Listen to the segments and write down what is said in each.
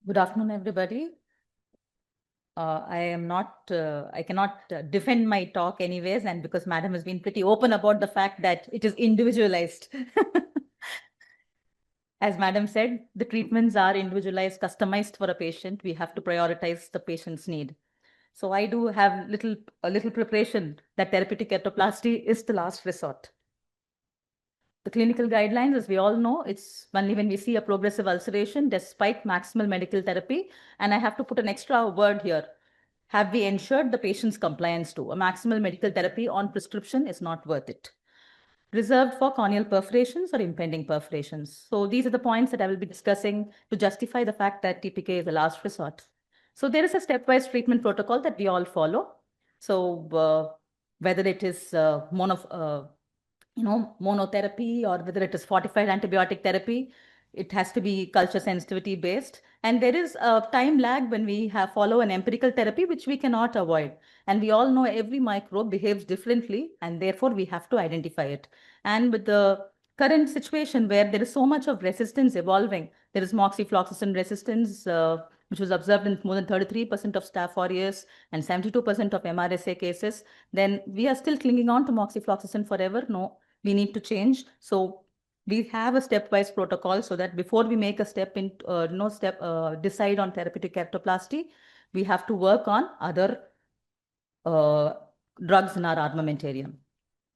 Good afternoon, everybody. I cannot defend my talk anyways, and because Madam has been pretty open about the fact that it is individualized. As Madam said, the treatments are individualized, customized for a patient. We have to prioritize the patient's need. So I do have a little preparation that therapeutic keratoplasty is the last resort. The clinical guidelines, as we all know, it's only when we see a progressive ulceration despite maximal medical therapy. And I have to put an extra word here. Have we ensured the patient's compliance to? A maximal medical therapy on prescription is not worth it. Reserved for corneal perforations or impending perforations. So these are the points that I will be discussing to justify the fact that TPK is the last resort. So there is a stepwise treatment protocol that we all follow. So whether it is monotherapy or whether it is fortified antibiotic therapy, it has to be culture sensitivity based. And there is a time lag when we have follow an empirical therapy, which we cannot avoid. And we all know every microbe behaves differently, and therefore we have to identify it. And with the current situation where there is so much of resistance evolving, there is moxifloxacin resistance, which was observed in more than 33% of Staph aureus and 72% of MRSA cases, then we are still clinging on to moxifloxacin forever. No, we need to change. So we have a stepwise protocol so that before we make a step in, decide on therapeutic keratoplasty, we have to work on other uh, drugs in our armamentarium.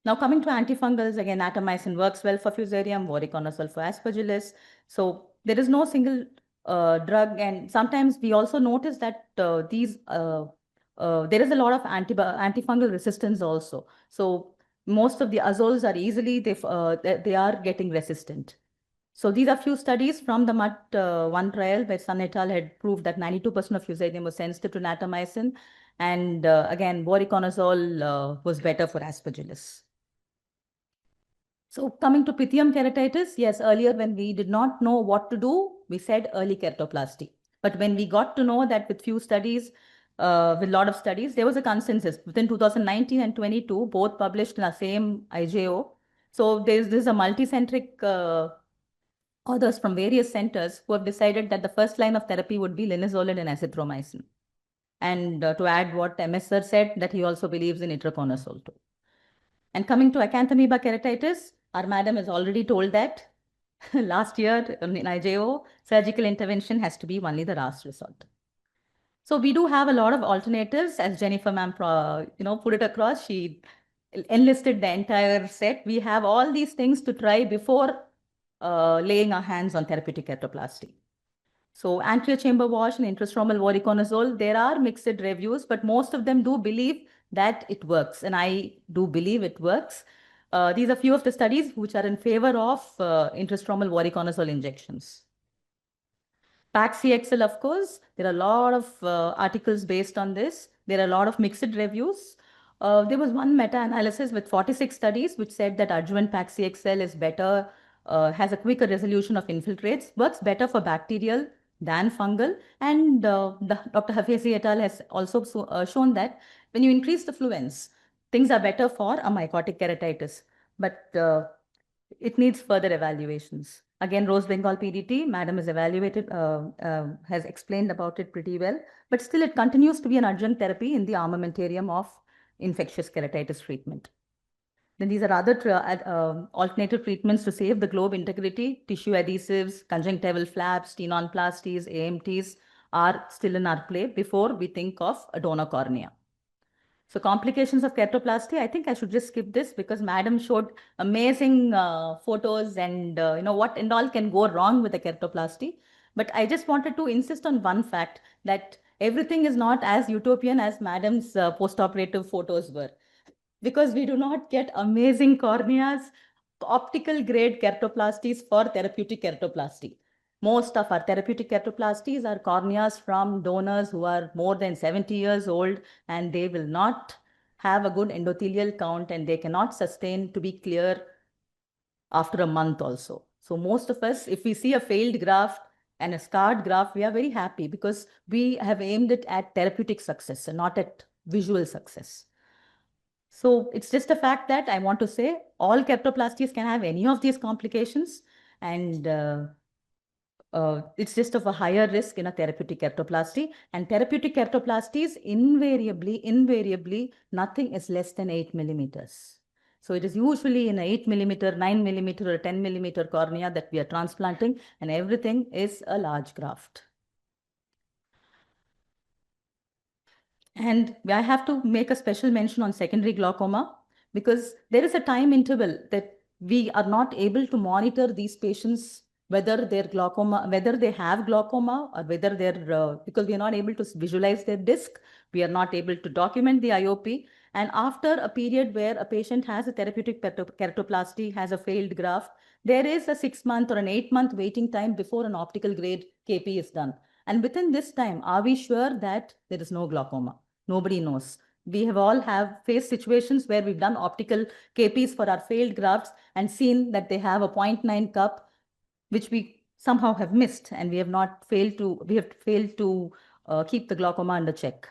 Now coming to antifungals, again, atomycin works well for fusarium, voriconazole for aspergillus. So there is no single drug, and sometimes we also notice that there is a lot of antifungal resistance also. So most of the azoles are easily they are getting resistant. So these are few studies from the MUT1 trial where Sun et al. Had proved that 92% of fusarium was sensitive to natamycin, and again, voriconazole was better for aspergillus. So coming to pythium keratitis, yes, earlier when we did not know what to do, we said early keratoplasty. But when we got to know that with few studies, with a lot of studies, there was a consensus within 2019 and 22, both published in the same IJO. So there's a multicentric authors from various centers who have decided that the first line of therapy would be linezolid and azithromycin. And to add what MS sir said, that he also believes in itraconazole too. And coming to acanthamoeba keratitis, our madam has already told that last year in IJO, surgical intervention has to be only the last resort. So we do have a lot of alternatives, as Jennifer ma'am, put it across. She enlisted the entire set. We have all these things to try before laying our hands on therapeutic keratoplasty. So anterior chamber wash and intrastromal voriconazole, there are mixed reviews, but most of them do believe that it works. And I do believe it works. These are few of the studies which are in favor of intrastromal voriconazole injections. PAC-CXL, of course, there are a lot of articles based on this. There are a lot of mixed reviews. There was one meta-analysis with 46 studies which said that adjuvant PAC-CXL is better, has a quicker resolution of infiltrates, works better for bacterial than fungal. And Dr. Hafezi et al. Has also shown that when you increase the fluence, things are better for a mycotic keratitis. But it needs further evaluations. Again, Rose Bengal PDT, madam has evaluated, has explained about it pretty well, but still it continues to be an adjunct therapy in the armamentarium of infectious keratitis treatment. Then these are other alternative treatments to save the globe integrity. Tissue adhesives, conjunctival flaps, tenonplasties, AMTs are still in our play before we think of a donor cornea. So complications of keratoplasty, I think I should just skip this because madam showed amazing photos and what and all can go wrong with a keratoplasty. But I just wanted to insist on one fact that everything is not as utopian as madam's post-operative photos were, because we do not get amazing corneas, optical grade keratoplasties for therapeutic keratoplasty. Most of our therapeutic keratoplasties are corneas from donors who are more than 70 years old, and they will not have a good endothelial count and they cannot sustain to be clear after a month also. So most of us, if we see a failed graft and a scarred graft, we are very happy because we have aimed it at therapeutic success and not at visual success. So it's just a fact that I want to say all keratoplasties can have any of these complications, and it's just of a higher risk in a therapeutic keratoplasty. And therapeutic keratoplasties, invariably, nothing is less than 8 millimeters. So it is usually in a 8 millimeter, 9 millimeter, or 10 millimeter cornea that we are transplanting, and everything is a large graft. And I have to make a special mention on secondary glaucoma because there is a time interval that we are not able to monitor these patients whether their glaucoma, whether they have glaucoma or whether they're, because we are not able to visualize their disc, we are not able to document the IOP. And after a period where a patient has a therapeutic keratoplasty, has a failed graft, there is a 6 month or an 8 month waiting time before an optical grade KP is done. And within this time, are we sure that there is no glaucoma? Nobody knows. We have all have faced situations where we've done optical KPs for our failed grafts and seen that they have a 0.9 cup, which we somehow have missed, and we have failed to keep the glaucoma under check.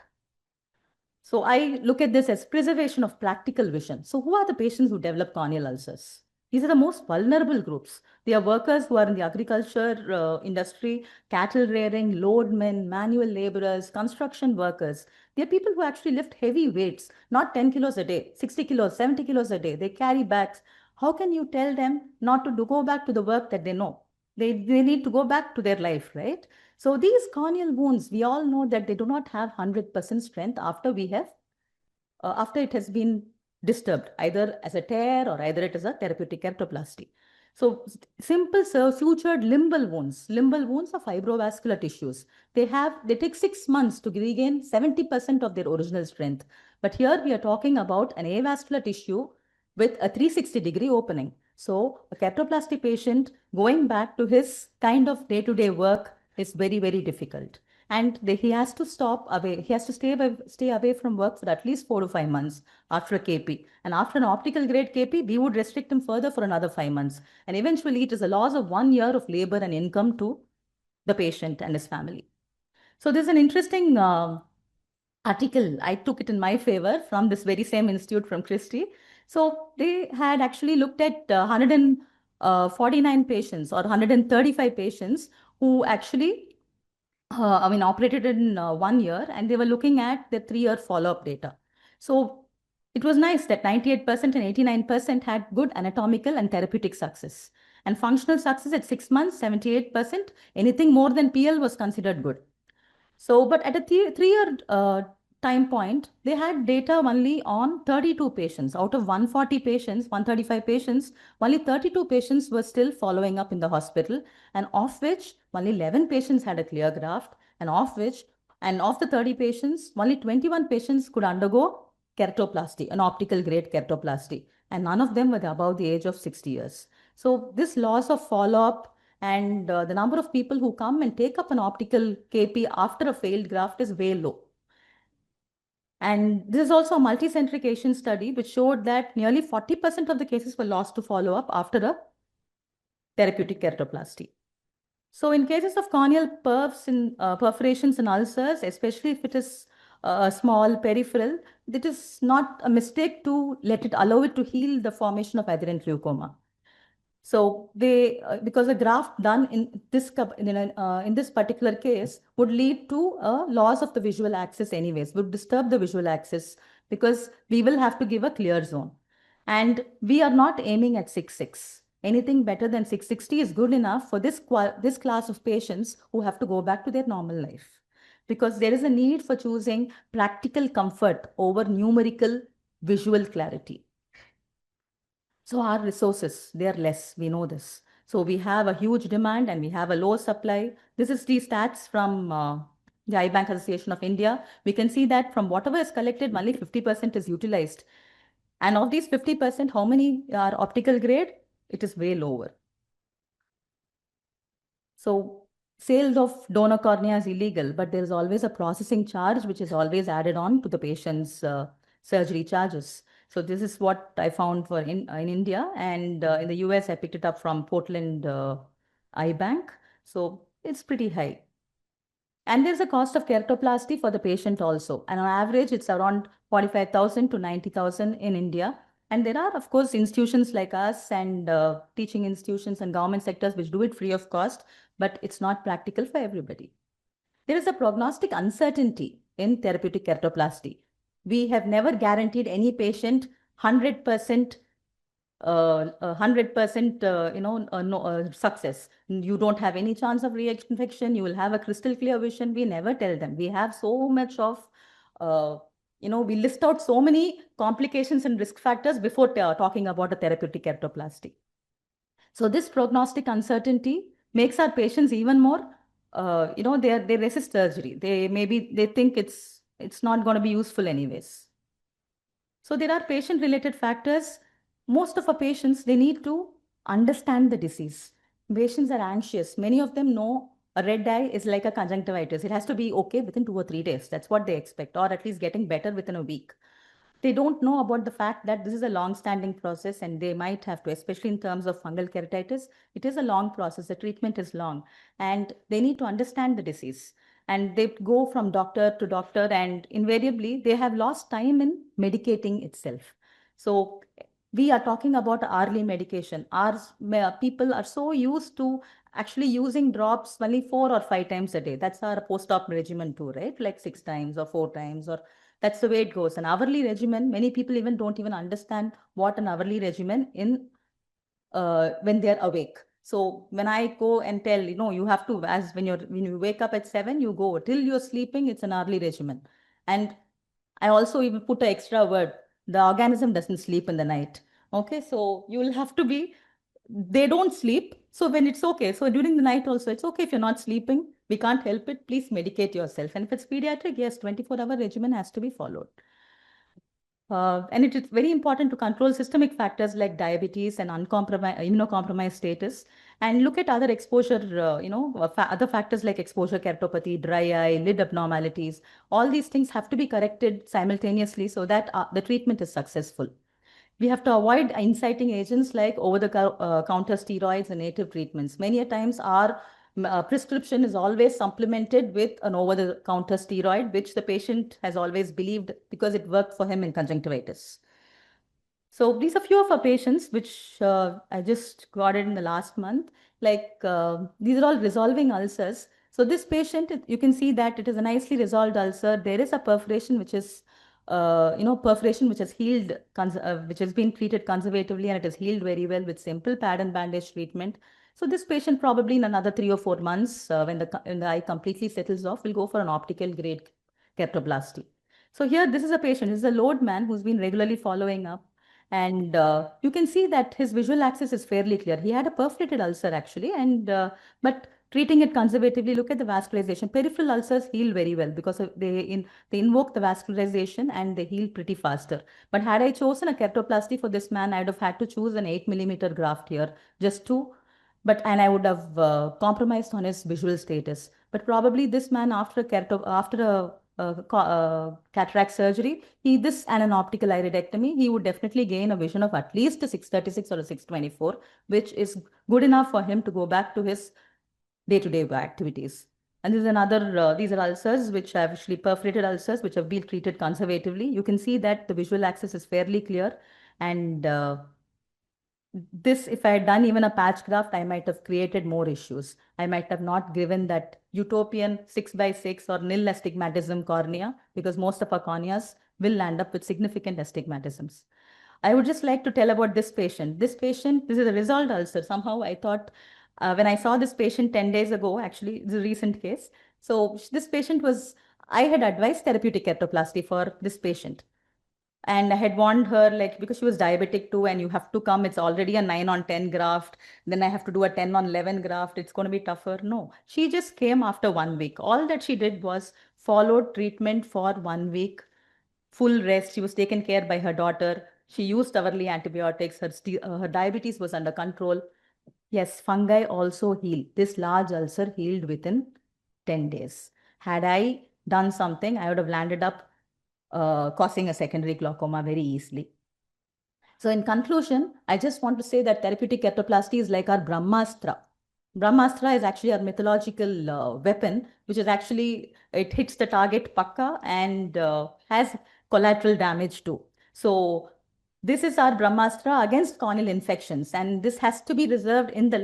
So I look at this as preservation of practical vision. So who are the patients who develop corneal ulcers? These are the most vulnerable groups. They are workers who are in the agriculture industry, cattle rearing, loadmen, manual laborers, construction workers. They are people who actually lift heavy weights, not 10 kilos a day, 60 kilos, 70 kilos a day. They carry bags. How can you tell them not to go back to the work that they know? They need to go back to their life, right? So these corneal wounds, we all know that they do not have 100% strength after it has been disturbed, either as a tear or either it is a therapeutic keratoplasty. So simple sutured limbal wounds. Limbal wounds are fibrovascular tissues. They take 6 months to regain 70% of their original strength. But here we are talking about an avascular tissue with a 360-degree opening. So a keratoplasty patient going back to his kind of day-to-day work is very, very difficult. And he has to stay away from work for at least 4 to 5 months after a KP. And after an optical grade KP, we would restrict him further for another 5 months. And eventually it is a loss of 1 year of labor and income to the patient and his family. So there's an interesting article. I took it in my favor from this very same institute from Christie. So they had actually looked at 149 patients or 135 patients who actually operated in 1 year, and they were looking at the 3 year follow-up data. So it was nice that 98% and 89% had good anatomical and therapeutic success. And functional success at 6 months, 78%. Anything more than PL was considered good. So, but at a 3 year time point, they had data only on 32 patients. Out of 140 patients, 135 patients, only 32 patients were still following up in the hospital, and of which only 11 patients had a clear graft, and of the 30 patients, only 21 patients could undergo keratoplasty, an optical grade keratoplasty, and none of them were above the age of 60 years. So this loss of follow-up and the number of people who come and take up an optical KP after a failed graft is way low. And this is also a multicentric Asian study which showed that nearly 40% of the cases were lost to follow-up after a therapeutic keratoplasty. So in cases of corneal perforations and ulcers, especially if it is small peripheral, it is not a mistake to allow it to heal the formation of adherent leukoma. So because a graft done in this particular case would lead to a loss of the visual axis anyways, would disturb the visual axis because we will have to give a clear zone. And we are not aiming at 6.6. Anything better than 660 is good enough for this class of patients who have to go back to their normal life. Because there is a need for choosing practical comfort over numerical visual clarity. So our resources, they are less, we know this. So we have a huge demand and we have a low supply. This is the stats from the Eye Bank Association of India. We can see that from whatever is collected, only 50% is utilized. And of these 50%, how many are optical grade? It is way lower. So sales of donor cornea is illegal, but there is always a processing charge, which is always added on to the patient's surgery charges. So this is what I found in India, and in the US, I picked it up from Portland Eye Bank. So it's pretty high. And there's a cost of keratoplasty for the patient also. And on average, it's around 45,000 to 90,000 in India. And there are, of course, institutions like us and teaching institutions and government sectors which do it free of cost, but it's not practical for everybody. There is a prognostic uncertainty in therapeutic keratoplasty. We have never guaranteed any patient 100% 100% no, success. You don't have any chance of reinfection. You will have a crystal clear vision. We never tell them. We have so much of, uh, we list out so many complications and risk factors before talking about a therapeutic keratoplasty. So this prognostic uncertainty makes our patients even more, they resist surgery. They think it's not going to be useful anyways. So there are patient-related factors. Most of our patients, they need to understand the disease. Patients are anxious. Many of them know a red eye is like a conjunctivitis. It has to be okay within 2 or 3 days. That's what they expect, or at least getting better within a week. They don't know about the fact that this is a long-standing process and they might have to, especially in terms of fungal keratitis, it is a long process. The treatment is long and they need to understand the disease. And they go from doctor to doctor and invariably they have lost time in medicating itself. So we are talking about early medication. Our people are so used to actually using drops only 4 or 5 times a day. That's our post-op regimen too, right? Like 6 times or 4 times, or that's the way it goes. An hourly regimen, many people even don't even understand what an hourly regimen in when they're awake. So when I go and tell, you have to, as when you wake up at 7, you go till you're sleeping, it's an hourly regimen. And I also even put an extra word. The organism doesn't sleep in the night. Okay, so you will have to be, they don't sleep. So when it's okay. So during the night also, it's okay if you're not sleeping. We can't help it. Please medicate yourself. And if it's pediatric, yes, 24-hour regimen has to be followed. And it is very important to control systemic factors like diabetes and immunocompromised status, and look at other exposure, other factors like exposure keratopathy, dry eye, lid abnormalities. All these things have to be corrected simultaneously so that the treatment is successful. We have to avoid inciting agents like over-the-counter steroids and native treatments. Many a times our prescription is always supplemented with an over-the-counter steroid, which the patient has always believed because it worked for him in conjunctivitis. So these are few of our patients, which I just got it in the last month. Like these are all resolving ulcers. So this patient, you can see that it is a nicely resolved ulcer. There is a perforation, which is, perforation which has healed, which has been treated conservatively, and it has healed very well with simple pad and bandage treatment. So this patient probably in another 3 or 4 months, when the eye completely settles off, will go for an optical grade keratoplasty. So here, this is a patient. This is a load man who's been regularly following up. And you can see that his visual axis is fairly clear. He had a perforated ulcer actually, and but treating it conservatively, look at the vascularization. Peripheral ulcers heal very well because they invoke the vascularization and they heal pretty faster. But had I chosen a keratoplasty for this man, I'd have had to choose an 8 mm graft here just to, and I would have compromised on his visual status. But probably this man after a cataract surgery, this and an optical iridectomy, he would definitely gain a vision of at least a 636 or a 624, which is good enough for him to go back to his day-to-day activities. And this is another, these are ulcers, which are actually perforated ulcers, which have been treated conservatively. You can see that the visual axis is fairly clear. And this, if I had done even a patch graft, I might have created more issues. I might have not given that utopian 6x6 or nil astigmatism cornea, because most of our corneas will land up with significant astigmatisms. I would just like to tell about this patient. This is a resolved ulcer. Somehow I thought, when I saw this patient 10 days ago, actually, this is a recent case. So this patient I had advised therapeutic keratoplasty for this patient. And I had warned her, like, because she was diabetic too, and you have to come, it's already a 9/10 graft. Then I have to do a 10/11 graft. It's going to be tougher. No, she just came after 1 week. All that she did was followed treatment for 1 week, full rest. She was taken care by her daughter. She used hourly antibiotics. Her diabetes was under control. Yes, fungi also heal. This large ulcer healed within 10 days. Had I done something, I would have landed up causing a secondary glaucoma very easily. So in conclusion, I just want to say that therapeutic keratoplasty is like our Brahmastra. Brahmastra is actually our mythological weapon, which is actually, it hits the target pakka and has collateral damage too. So This is our Brahmastra against corneal infections, and this has to be reserved in the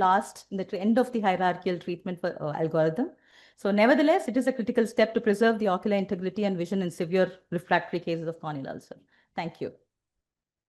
end of the hierarchical treatment for algorithm. So nevertheless, it is a critical step to preserve the ocular integrity and vision in severe refractory cases of corneal ulcer. Thank you.